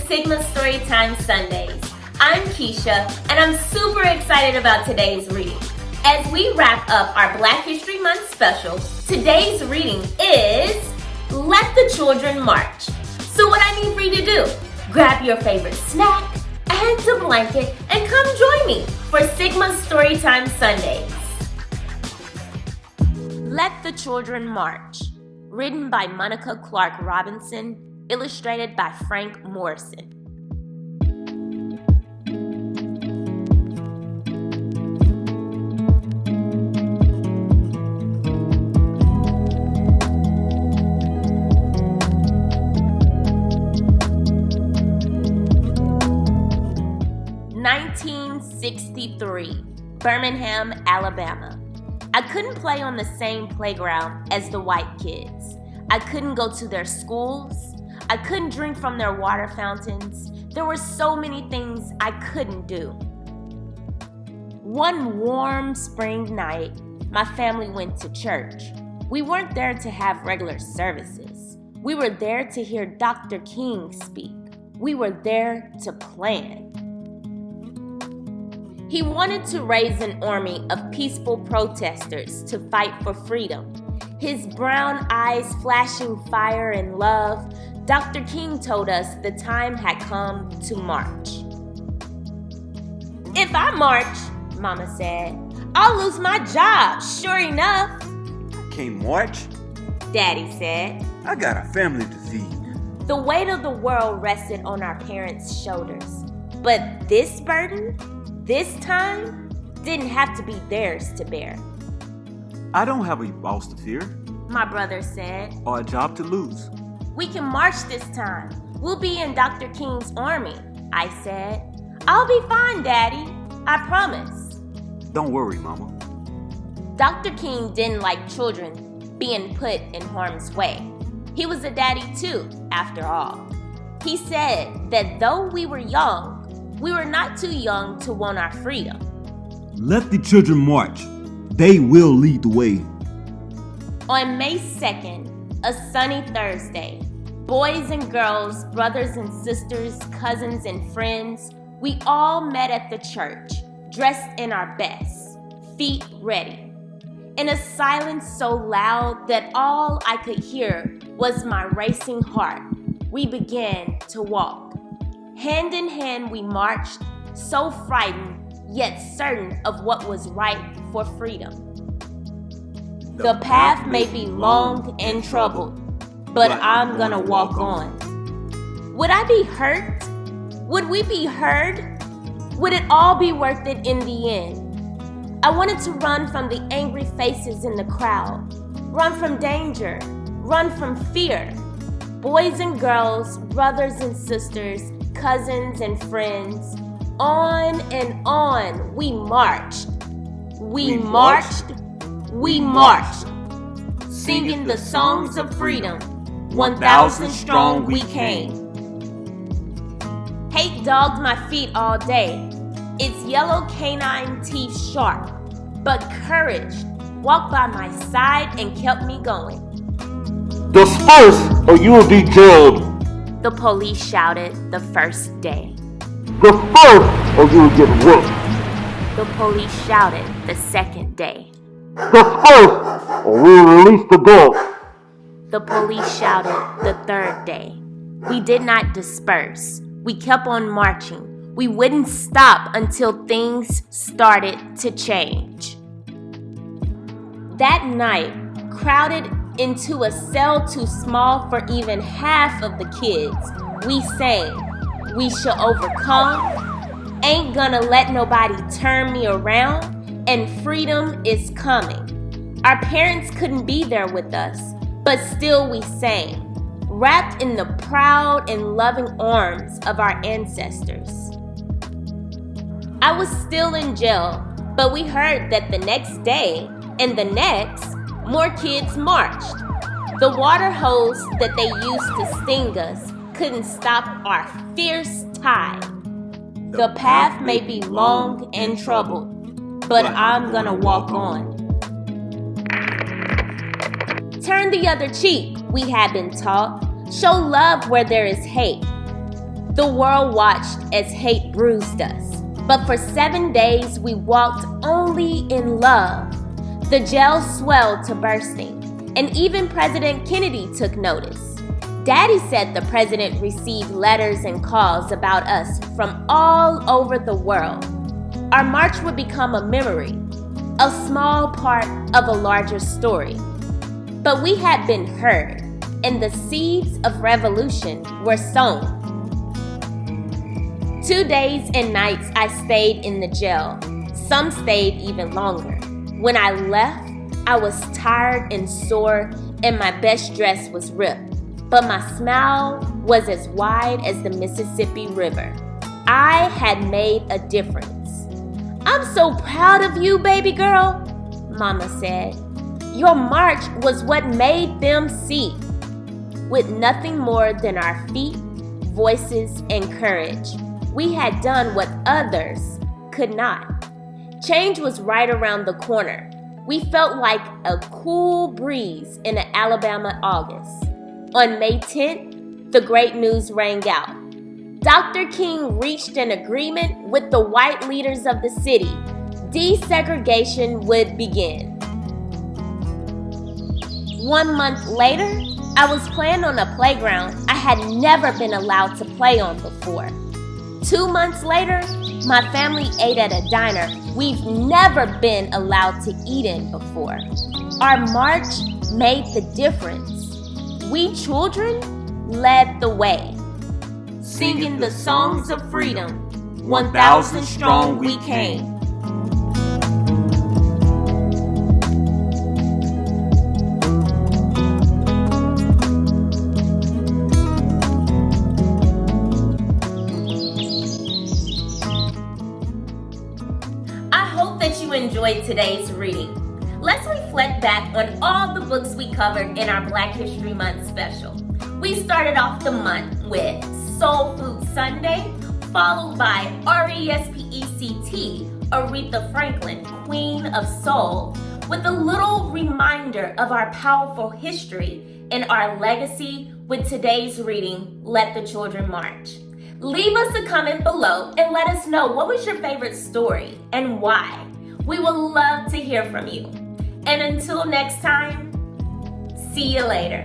Sigma Storytime Sundays. I'm Keisha, and I'm super excited about today's reading. As we wrap up our Black History Month special, today's reading is Let the Children March. So what I need for you to do, grab your favorite snack and a blanket and come join me for Sigma Storytime Sundays. Let the Children March, written by Monica Clark Robinson, illustrated by Frank Morrison. '63, Birmingham, Alabama. I couldn't play on the same playground as the white kids. I couldn't go to their schools. I couldn't drink from their water fountains. There were so many things I couldn't do. One warm spring night, my family went to church. We weren't there to have regular services. We were there to hear Dr. King speak. We were there to plan. He wanted to raise an army of peaceful protesters to fight for freedom. His brown eyes flashing fire and love, Dr. King told us the time had come to march. If I march, Mama said, I'll lose my job, sure enough. I can't march, Daddy said. I got a family to feed. The weight of the world rested on our parents' shoulders. But this burden, this time, didn't have to be theirs to bear. I don't have a boss to fear, my brother said, or a job to lose. We can march this time. We'll be in Dr. King's army, I said. I'll be fine, Daddy. I promise. Don't worry, Mama. Dr. King didn't like children being put in harm's way. He was a daddy too, after all. He said that though we were young, we were not too young to want our freedom. Let the children march. They will lead the way. On May 2nd, a sunny Thursday, boys and girls, brothers and sisters, cousins and friends, we all met at the church, dressed in our best, feet ready. In a silence so loud that all I could hear was my racing heart, we began to walk. Hand in hand we marched, so frightened, yet certain of what was right for freedom. The path may be long and troubled, but I'm gonna walk on. Would I be hurt? Would we be heard? Would it all be worth it in the end? I wanted to run from the angry faces in the crowd, run from danger, run from fear. Boys and girls, brothers and sisters, cousins and friends, on and on we marched. We marched, singing the songs of freedom. 1,000 strong we came. Hate dogged my feet all day, its yellow canine teeth sharp, but courage walked by my side and kept me going. Disperse or you will be jailed, the police shouted the first day. Disperse or you will get whipped, the police shouted the second day. Disperse or we will release the dog, the police shouted the third day. We did not disperse. We kept on marching. We wouldn't stop until things started to change. That night, crowded into a cell too small for even half of the kids, we sang, "We shall overcome, ain't gonna let nobody turn me around, and freedom is coming." Our parents couldn't be there with us, but still we sang, wrapped in the proud and loving arms of our ancestors. I was still in jail, but we heard that the next day and the next, more kids marched. The water hose that they used to sting us couldn't stop our fierce tide. The path may be long and troubled, but I'm gonna walk on. Turn the other cheek, we have been taught. Show love where there is hate. The world watched as hate bruised us. But for 7 days, we walked only in love. The jail swelled to bursting, and even President Kennedy took notice. Daddy said the president received letters and calls about us from all over the world. Our march would become a memory, a small part of a larger story. But we had been heard, and the seeds of revolution were sown. 2 days and nights I stayed in the jail. Some stayed even longer. When I left, I was tired and sore, and my best dress was ripped. But my smile was as wide as the Mississippi River. I had made a difference. "I'm so proud of you, baby girl," Mama said. "Your march was what made them see." With nothing more than our feet, voices, and courage, we had done what others could not. Change was right around the corner. We felt like a cool breeze in an Alabama August. On May 10th, the great news rang out. Dr. King reached an agreement with the white leaders of the city. Desegregation would begin. 1 month later, I was playing on a playground I had never been allowed to play on before. 2 months later, my family ate at a diner we've never been allowed to eat in before. Our march made the difference. We children led the way, singing the songs of freedom. 1,000 strong we came. I hope that you enjoyed today's reading. Let's reflect back on all the books we covered in our Black History Month special. We started off the month with Soul Food Sunday, followed by RESPECT, Aretha Franklin, Queen of Soul, with a little reminder of our powerful history and our legacy with today's reading, Let the Children March. Leave us a comment below and let us know what was your favorite story and why. We would love to hear from you. And until next time, see you later.